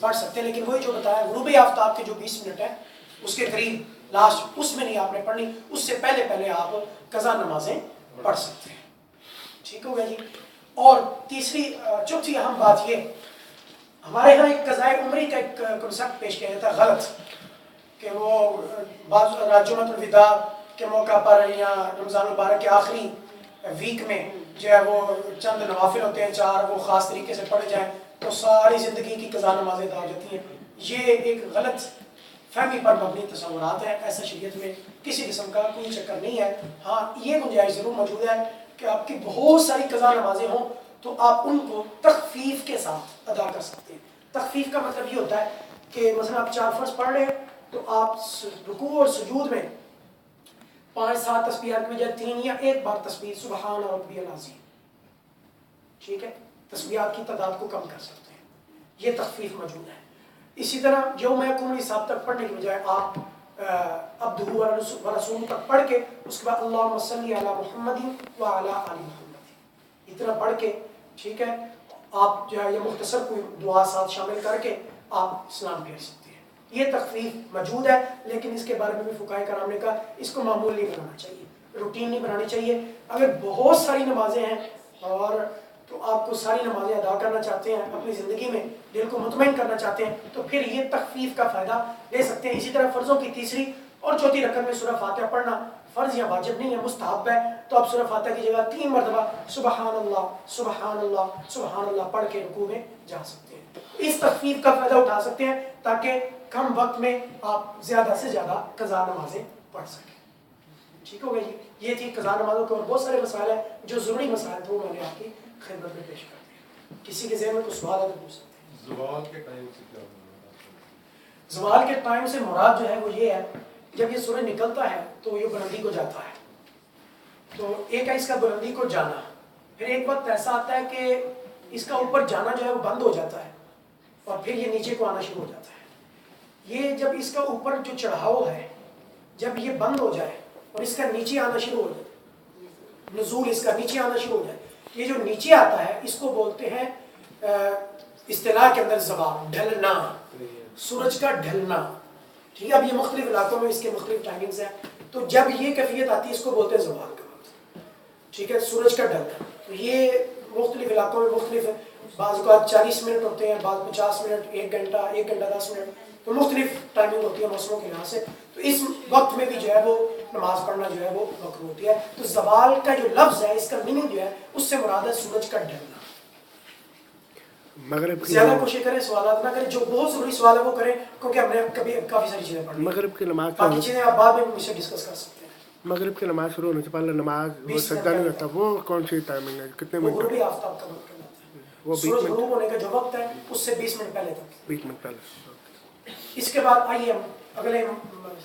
پڑھ سکتے ہیں، لیکن وہی جو بتایا غروب آفتاب کے جو 20 منٹ ہے اس کے قریب لاسٹ، اس میں نہیں آپ نے پڑھنی، اس سے پہلے پہلے آپ قضا نمازیں پڑھ سکتے ہیں. ٹھیک ہو گیا جی. اور تیسری چوتھی اہم بات یہ، ہمارے یہاں ایک قضائے عمری کا ایک کنسیپٹ پیش کیا جاتا ہے غلط، کہ وہ بعض جمعۃ الوداع کے موقع پر یا رمضان المبارک کے آخری ویک میں جو ہے وہ چند نوافل ہوتے ہیں 4، وہ خاص طریقے سے پڑھے جائیں تو ساری زندگی کی قضا نمازیں ادا ہو جاتی ہیں. یہ ایک غلط فہمی پر مبنی تصورات ہیں. ایسا شریعت میں کسی قسم کا کوئی چکر نہیں ہے. ہاں یہ گنجائش ضرور موجود ہے کہ آپ کی بہت ساری قضا نمازیں ہوں تو آپ ان کو تخفیف کے ساتھ ادا کر سکتے ہیں. تخفیف کا مطلب یہ ہوتا ہے کہ مثلا آپ 4 فرض پڑھ رہے ہیں تو آپ رکوع اور سجود میں 5-7 تسبیحات کی بجائے 3 یا 1 بار تسبیح سبحان ربی العظیم، ٹھیک ہے، تسبیحات کی تعداد کو کم کر سکتے ہیں. یہ تخفیف موجود ہے. اسی طرح یوم یکون حساب تک پڑھنے کی بجائے آپ عبدہ ورسولہ تک پڑھ کے اس کے بعد اللہم صلی علی محمد وعلی آل محمد اتنا پڑھ کے، ٹھیک ہے، آپ جو ہے یہ مختصر کوئی دعا ساتھ شامل کر کے آپ سلام پھیر سکتے ہیں. یہ تخفیف موجود ہے، لیکن اس کے بارے میں بھی فقہاء کرام نے کہا اس کو معمول نہیں بنانا چاہیے، روٹین نہیں بنانی چاہیے. اگر بہت ساری نمازیں ہیں اور تو آپ کو ساری نمازیں ادا کرنا چاہتے ہیں، اپنی زندگی میں دل کو مطمئن کرنا چاہتے ہیں، تو پھر یہ تخفیف کا فائدہ لے سکتے ہیں. اسی طرح فرضوں کی تیسری اور چوتھی رکعت میں سورہ فاتحہ پڑھنا فرض یا واجب نہیں ہے، مستحب ہے. تو آپ سورہ فاتحہ کی جگہ 3 مرتبہ سبحان اللہ سبحان اللہ سبحان اللہ پڑھ کے رکوع میں جا سکتے ہیں. اس تخفیف کا فائدہ اٹھا سکتے ہیں تاکہ کم وقت میں آپ زیادہ سے زیادہ قضا نمازیں پڑھ سکیں. ٹھیک ہو گیا جی. یہ تھی قضا نمازوں کے اور بہت سارے مسائل ہیں جو ضروری مسائل تھے وہ میں نے آپ کی خدمت میں پیش کر دیا. کسی کے ذہن میں کوئی سوال ہے تو پوچھ سکتے ہیں. زوال کے ٹائم سے کیا؟ زوال کے ٹائم سے مراد جو ہے وہ یہ ہے جب یہ سورج نکلتا ہے تو یہ بلندی کو جاتا ہے. تو ایک ہے اس کا بلندی کو جانا، پھر ایک وقت ایسا آتا ہے کہ اس کا اوپر جانا جو ہے وہ بند ہو جاتا ہے اور پھر یہ نیچے کو آنا شروع ہو جاتا ہے. یہ جب اس کا اوپر جو چڑھاؤ ہے جب یہ بند ہو جائے اور اس کا نیچے آنا شروع ہو جائے، نزول اس کا نیچے آنا شروع ہو جائے، یہ جو نیچے آتا ہے اس کو بولتے ہیں اصطلاح کے اندر زوال، ڈھلنا، سورج کا ڈھلنا. ٹھیک ہے. اب یہ مختلف علاقوں میں اس کے مختلف ٹائمنگز ہیں، تو جب یہ کیفیت آتی ہے اس کو بولتے ہیں زوال کا وقت. ٹھیک ہے، سورج کا ڈھلنا. تو یہ مختلف علاقوں میں مختلف، بعض اوقات 40 منٹ ہوتے ہیں، بعض 50 منٹ، 1 گھنٹہ، 1 گھنٹہ 10 منٹ، تو مختلف ٹائمنگ ہوتی ہے موسموں کے لحاظ سے. تو اس وقت میں بھی جو ہے وہ نماز پڑھنا جو ہے وہ مکروہ ہوتی ہے. تو زوال کا جو لفظ ہے اس کا میننگ جو ہے اس سے مراد ہے سورج کا ڈھلنا. مغرب کی زیادہ کوشش کریں سوالات نہ کریں، جو بہت ضروری سوال ہے وہ کریں کیونکہ ہم نے کافی ساری چیزیں پڑھی. مغرب کی نماز باقی چیزیں آپ بعد میں مجھ سے ڈسکس کر سکتے ہیں. مغرب کی نماز شروع ہونے سے پہلے نماز وہ سجدہ نہیں ہوتا، وہ کون سی ٹائمنگ ہے؟ کتنے وہ منٹ؟ غروبی آفتاب کا وقت ہے، وہ سورج غروب ہونے کا جو وقت ہے اس سے 20 منٹ پہلے تک. 20 منٹ پہلے. اس کے بعد آئیے ہم اگلے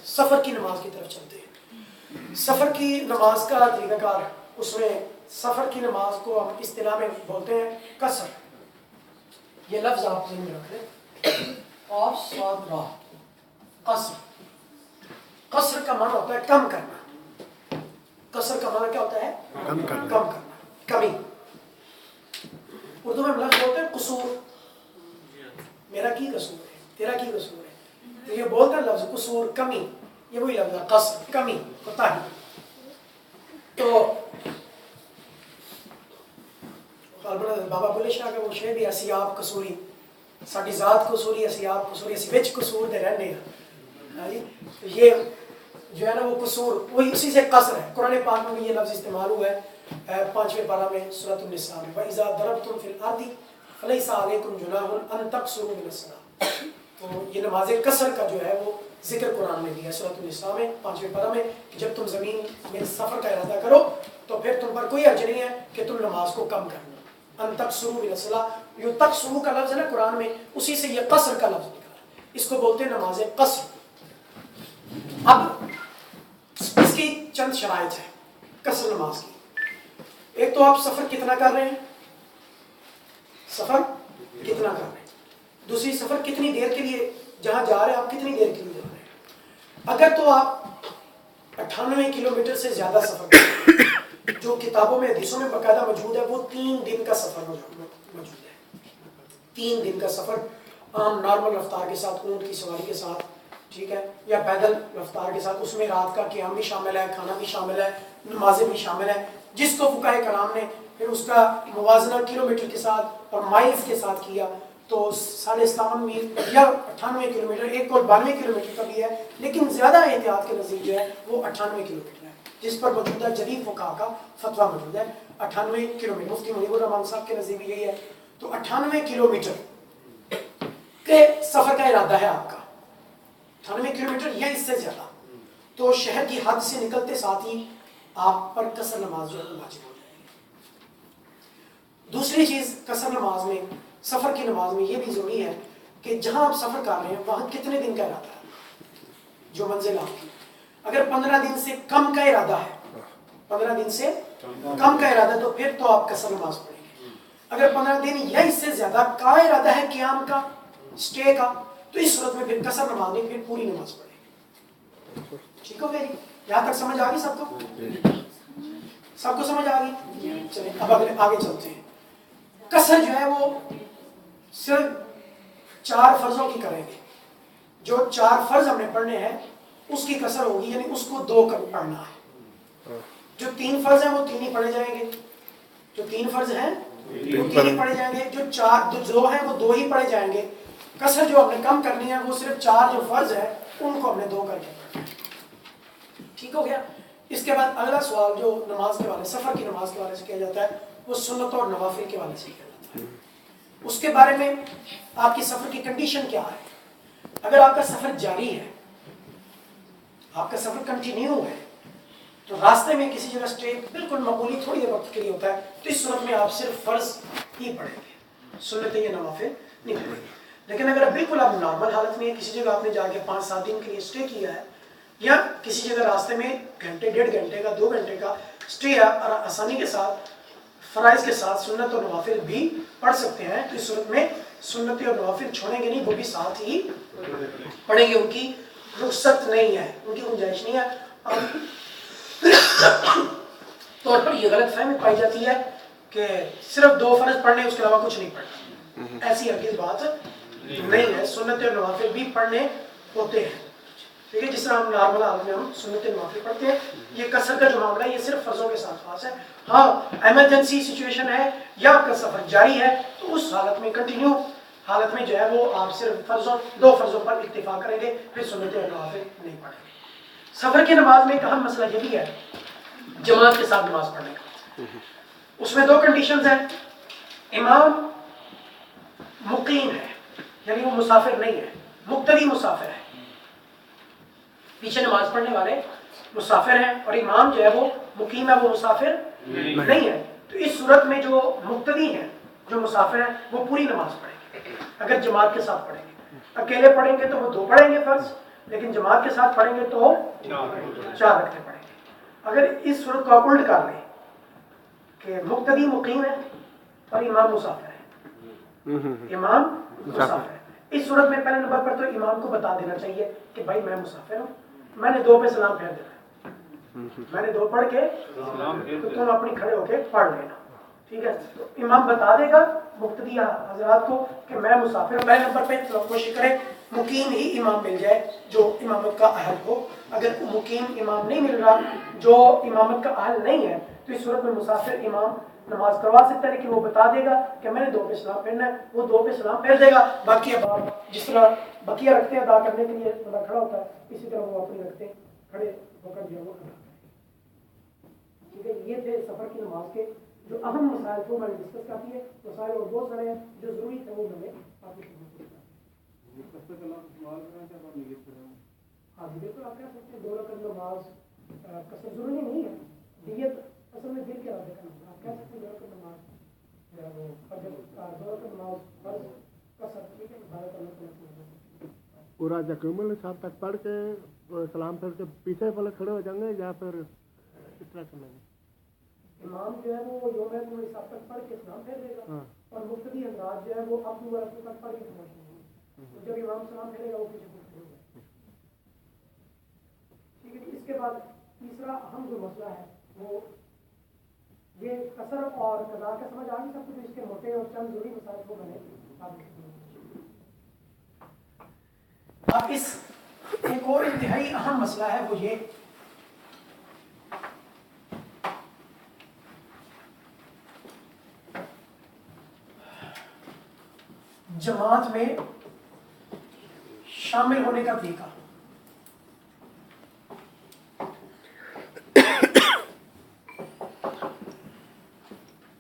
سفر کی نماز کی طرف چلتے ہیں. سفر کی نماز کا طریقہ کار، اس میں سفر کی نماز کو ہم اصطلاح میں بولتے ہیں قصر. یہ لفظ آپ ذہن میں رکھ لیں، اور صاد راہ، قصر. قصر کا معنی ہوتا ہے کم کرنا. قصر کا معنی کیا ہوتا ہے؟ کم کرنا. کم کرنا، کمی. اردو میں ہم لفظ بولتے ہیں قصور. میرا کی قصور ہے، تیرا کی قصور ہے. تو یہ بولتا ہے لفظ قصور، کمی. یہ وہی لفظ ہے قصر، کمی، کوتاہی. تو بابا بلے شاہ کا وہ شعر بھی اسیاب قصوری، ساری ذات قصوری، اسیاب قصوری، اسی وچ قصور دے رہنے ہیں. یہ جو ہے نا وہ قصور وہی اسی سے قصر ہے. قرآن پاک میں بھی یہ لفظ استعمال ہوا ہے 5ویں پارہ میں سورۃ النساء میں، وَإِذَا ضَرَبْتُمْ فِي الْأَرْضِ فَلَيْسَ عَلَيْكُمْ جُنَاحٌ أَن تَقْصُرُوا مِنَ الصَّلَاةِ. تو یہ نماز قصر کا جو ہے وہ ذکر قرآن میں دیا ہے سورۃ النساء میں 5ویں پارہ میں کہ جب تم زمین میں سفر کا ارادہ کرو تو پھر تم پر کوئی حرج نہیں ہے کہ تم نماز کو کم کرنا. ان تقصروا من الصلاۃ، یہ تقصروا کا لفظ ہے نا قرآن میں، اسی سے یہ قصر کا لفظ نکلا. اس کو بولتے ہیں نماز قصر. اب اس کی چند شرائط ہے قصر نماز کی. ایک تو آپ سفر کتنا کر رہے ہیں، سفر کتنا کر رہے ہیں. دوسری سفر کتنی دیر کے لیے، جہاں جا رہے ہیں آپ کتنی دیر کے لیے جا رہے ہیں. اگر تو آپ 98 کلومیٹر سے زیادہ سفر کرتے ہیں، جو کتابوں میں حدیثوں میں باقاعدہ موجود ہے، وہ 3 دن کا سفر موجود ہے. 3 دن کا سفر. عام نارمل رفتار کے ساتھ، اونٹ کی سواری کے ساتھ، ٹھیک ہے، یا پیدل رفتار کے ساتھ، اس میں رات کا قیام بھی شامل ہے، کھانا بھی شامل ہے، نمازیں بھی شامل ہیں، جس کو فقہائے کرام نے پھر اس کا موازنہ کلومیٹر کے ساتھ اور مائلز کے ساتھ کیا تو 57.5 میل یا 98 کلومیٹر، ایک اور 92 کلومیٹر کا بھی ہے، لیکن زیادہ احتیاط کے نزدیک جو ہے وہ 98 کلومیٹر ہے، جس پر موجودہ جدید فقہاء کا فتویٰ موجود ہے 98 کلومیٹر، مفتی منیب الرحمان صاحب کے نزدیک بھی یہی ہے۔ تو 98 کلومیٹر کے سفر کا ارادہ ہے آپ کا، 98 کلومیٹر یا اس سے زیادہ، تو شہر کی حد سے نکلتے ساتھ ہی آپ پر قصر نماز جو ہے واجب ہو جائے گی۔ دوسری چیز قصر نماز میں، سفر کی نماز میں یہ بھی ضروری ہے کہ جہاں آپ سفر کر رہے ہیں وہاں کتنے دن کا ارادہ ہے، جو منزل آپ کی، اگر 15 دن سے کم کا ارادہ ہے، 15 دن سے کم کا ارادہ تو پھر تو آپ قصر نماز پڑھیں گے، اگر 15 دن یا اس سے زیادہ کا ارادہ ہے قیام کا، اسٹے کا، تو اس صورت میں پھر قصر نماز نہیں، پھر پوری نماز پڑھیں گے۔ ٹھیک ہو گیا جی؟ یہاں تک سمجھ آ گئی سب کو؟ سب کو سمجھ آ گئی؟ چلیں اب آگے چلتے ہیں۔ قصر جو ہے وہ صرف 4 فرضوں کی کریں گے، جو 4 فرض ہم نے پڑھنے ہیں اس کی قصر ہوگی، یعنی اس کو 2 کر پڑھنا ہے۔ جو 3 فرض ہیں وہ 3 ہی پڑھے جائیں گے، جو 3 فرض ہیں وہ 3 ہی پڑھے جائیں گے، جو 2 ہیں وہ 2 ہی پڑھے جائیں گے۔ قصر جو ہم نے کم کرنی ہے وہ صرف 4 جو فرض ہے ان کو ہم نے 2 کر کے پڑھنا ہے۔ ٹھیک ہو گیا؟ اس کے بعد اگلا سوال جو نماز کے والے، سفر کی نماز کے والے سے کیا جاتا ہے وہ سنت اور نوافل کے والے سے کیا جاتا ہے۔ اس کے بارے میں آپ کی سفر کی کنڈیشن کیا ہے؟ اگر آپ کا سفر جاری ہے، آپ کا سفر کنٹینیو ہے، تو راستے میں کسی جگہ اسٹے بالکل معمولی تھوڑی دیر وقت کے لیے ہوتا ہے، تو اس صورت میں آپ صرف فرض ہی پڑھیں گے، سنتیں یا نوافل نہیں پڑھیں گے۔ لیکن اگر بلکل آپ نارمل حالت میں کسی جگہ آپ نے جا کے 5-7 دن کے لیے اسٹے کیا ہے، یا کسی جگہ راستے میں گھنٹے 1.5 گھنٹے کا 2 گھنٹے کا اسٹے ہے، اور آسانی کے ساتھ فرائض کے ساتھ سنت اور نوافل بھی پڑھ سکتے ہیں، تو اس صورت میں سنت اور نوافل چھوڑیں گے نہیں، وہ بھی ساتھ ہی پڑھیں گے، ان کی رخصت نہیں ہے، ان کی گنجائش نہیں ہے۔ طور پر یہ غلط فہمی پائی جاتی ہے کہ صرف 2 فرض پڑھنے اس کے علاوہ کچھ نہیں پڑھنا، ایسی ہرگز بات نہیں ہے، سنت اور نوافل بھی پڑھنے ہوتے ہیں، ٹھیک ہے، جس طرح ہم نارمل حالت میں ہم سنت نوافل پڑھتے ہیں۔ یہ قصر کا جو معاملہ ہے یہ صرف فرضوں کے ساتھ خاص ہے۔ ہاں ایمرجنسی سچویشن ہے یا آپ کا سفر جاری ہے تو اس حالت میں کنٹینیو حالت میں جو ہے وہ آپ صرف 2 فرضوں پر اکتفا کریں گے، پھر سنت اور نوافل نہیں پڑھیں گے۔ سفر کی نماز میں ایک اہم مسئلہ یہ بھی ہے جماعت کے ساتھ نماز پڑھنے کا، اس میں 2 کنڈیشنز ہیں، امام مقیم ہے یعنی وہ مسافر نہیں ہے، مقتدی مسافر ہے، پیچھے نماز پڑھنے والے مسافر ہیں، اور امام جو ہے وہ مقیم ہے، وہ مسافر نہیں ہے، تو اس صورت میں جو مقتدی ہیں، جو مسافر ہیں، وہ پوری نماز پڑھیں گے اگر جماعت کے ساتھ پڑھیں گے۔ اکیلے پڑھیں گے تو وہ 2 پڑھیں گے فرض، لیکن جماعت کے ساتھ پڑھیں گے تو 4 رکعتیں پڑھیں گے۔ اگر اس صورت کو آپ الٹ کر لیں کہ مقتدی مقیم ہے اور امام مسافر ہے، امام مسافر ہے، اس صورت میں پہلے نمبر پر تو امام کو بتا دینا چاہیے کہ بھائی میں مسافر ہوں، میں نے 2 پہ سلام پھیر دینا ہے، میں نے 2 پڑھ کے تو تم اپنی کھڑے ہو کے پڑھ لینا، ٹھیک ہے، تو امام بتا دے گا مقتدی حضرات کو کہ میں مسافر ہوں۔ پہلے نمبر پہ کوشش کریں مقیم ہی امام مل جائے جو امامت کا اہل ہو، اگر مقیم امام نہیں مل رہا جو امامت کا اہل نہیں ہے تو اس صورت میں مسافر امام نماز کروا سکتا ہے، لیکن وہ بتا دے گا کہ میں نے 2 پہ سلام پھیرنا ہے، وہ 2 پہ سلام پھیر دے گا، باقی اب آپ جس طرح بقیہ رکھتے ہیں ادا کرنے کے لیے بندہ کھڑا ہوتا ہے اسی طرح وہ اپنی رکھتے ہیں کھڑے ہو کر جو ہے وہ ادا کریں، ٹھیک ہے۔ یہ تھے سفر کی نماز کے جو اہم مسائل کو میں نے ڈسکس کر دیے، مسائل اور بہت سارے ہیں جو ضروری تھے وہ میں نے آپ کی خدمت میں ہاں جی بالکل آپ کہہ سکتے ہیں 2 رکعت نماز قصر ضروری نہیں ہے، نیت اصل میں دل کے ارادے کا نام، آپ کہہ سکتے ہیں 2 رکعت نماز جو ہے وہ 2 رکعت نماز فرض قصر، ٹھیک ہے، بھارت اللہ پورا جکمل صاحب تک پڑھ کے سلام پھیر کے پیچھے والے کھڑے ہو جائیں گے یا پھر اس طرح کریں گے؟ امام جو ہے وہ یوم صاحب تک پڑھ کے سلام پھیر دے گا، اور مقتدی حضرات جو ہے وہ اپنی رقم تک پڑھ کے سلام پھیریں گے، جب امام سلام پھیرے گا وہ پیچھے کھڑے ہو گئے، ٹھیک ہے۔ اس کے بعد تیسرا اہم جو مسئلہ ہے وہ یہ قصر اور قضاء کا سمجھ آ نہیں سکتے، اس کے موٹے اور چند ضروری مسائل کو میں نے آپ کو اب اس ایک اور انتہائی اہم مسئلہ ہے وہ یہ جماعت میں شامل ہونے کا طریقہ.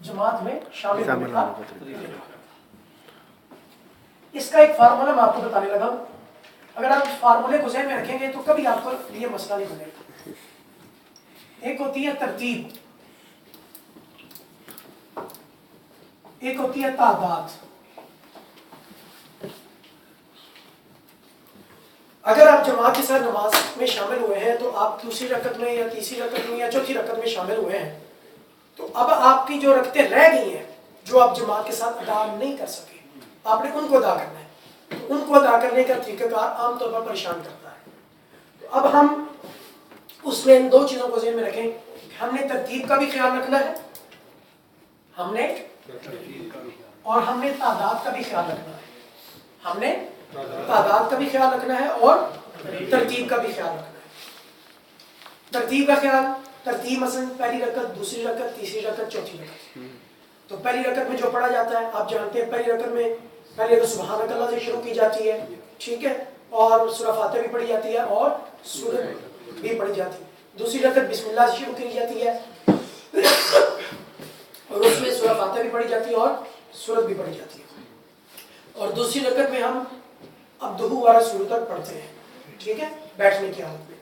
جماعت میں شامل ہونے کا اس کا ایک فارمولا میں آپ کو بتانے لگا ہوں. اگر آپ اس فارمولے کو ذہن میں رکھیں گے تو کبھی آپ کو یہ مسئلہ نہیں بنے گا. ایک ہوتی ہے ترتیب, ایک ہوتی ہے تعداد. اگر آپ جماعت کے ساتھ نماز میں شامل ہوئے ہیں تو آپ دوسری رکعت میں یا تیسری رکعت میں یا چوتھی رکعت میں شامل ہوئے ہیں, تو اب آپ کی جو رکعتیں رہ گئی ہیں جو آپ جماعت کے ساتھ ادا نہیں کر سکے, آپ نے ان کو ادا کرنا ہے. تو ان کو ادا کرنے کا طریقہ کار عام طور پر پریشان کرتا ہے. تو اب ہم اس میں ان دو چیزوں کو ذہن میں رکھیں کہ ہم نے ترتیب کا بھی خیال رکھنا ہے, ہم نے اور ہم نے تعداد کا بھی خیال رکھنا ہے. ہم نے تعداد کا بھی خیال رکھنا ہے اور ترتیب کا بھی خیال رکھنا ہے. ترتیب کا خیال, ترتیب مثلا پہلی رکعت, دوسری رکعت, تیسری رکعت, چوتھی رکعت. تو پہلی رکعت میں جو پڑھا جاتا ہے آپ جانتے ہیں, پہلی رکعت میں پہلی رکعت سبحانک اللہ سے شروع کی جاتی ہے, ٹھیک ہے, اور سورہ فاتحہ بھی پڑھی جاتی ہے اور سورت بھی پڑھی جاتی ہے. دوسری رکعت بسم اللہ سے شروع کی جاتی ہے اور اس میں سورہ فاتحہ بھی پڑھی جاتی ہے اور سورت بھی پڑھی جاتی ہے. اور دوسری رکعت میں ہم عبدہ ورسولہ پڑھتے ہیں, ٹھیک ہے, بیٹھنے کی حالت میں.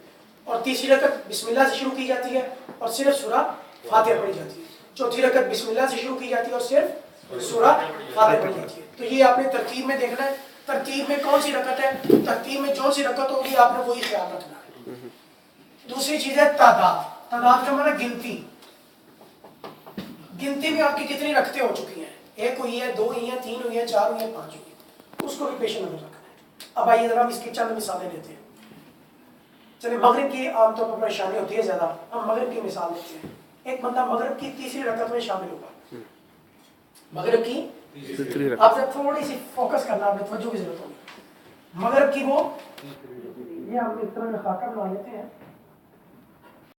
اور تیسری رکعت بسم اللہ سے شروع کی جاتی ہے اور صرف سورہ فاتحہ پڑھی جاتی ہے. چوتھی رکعت بسم اللہ سے شروع کی جاتی ہے اور صرف سورہ فاتحہ پڑھی جاتی ہے. تو یہ آپ نے ترتیب میں دیکھنا ہے, ترتیب میں کون سی رکعت ہے, ترتیب میں جو سی رکعت ہوگی آپ نے وہی خیال رکھنا ہے. دوسری چیز ہے تعداد. تعداد کا مطلب گنتی. گنتی میں آپ کی کتنی رکعتیں ہو چکی ہیں, ایک ہوئی ہے, دو ہوئی ہیں, تین ہوئی ہیں, چار ہوئی ہیں, پانچ ہوئی ہیں, اس کو بھی پیش نظر رکھنا ہے. اب آئیے ذرا اس کی چند مثالیں لیتے ہیں. چلے مغرب کی عام طور پر پریشانی ہوتی ہے زیادہ, ہم مغرب کی مثال لیتے ہیں. ایک بندہ مغرب کی تیسری رکعت میں شامل ہوگا, مغرب کی آپ سے تھوڑی سی فوکس کرنا, آپ نے توجہ کی ضرورت ہوگی. مغرب کی وہ یہ ہم اس طرح کا خاکہ بنا لیتے ہیں,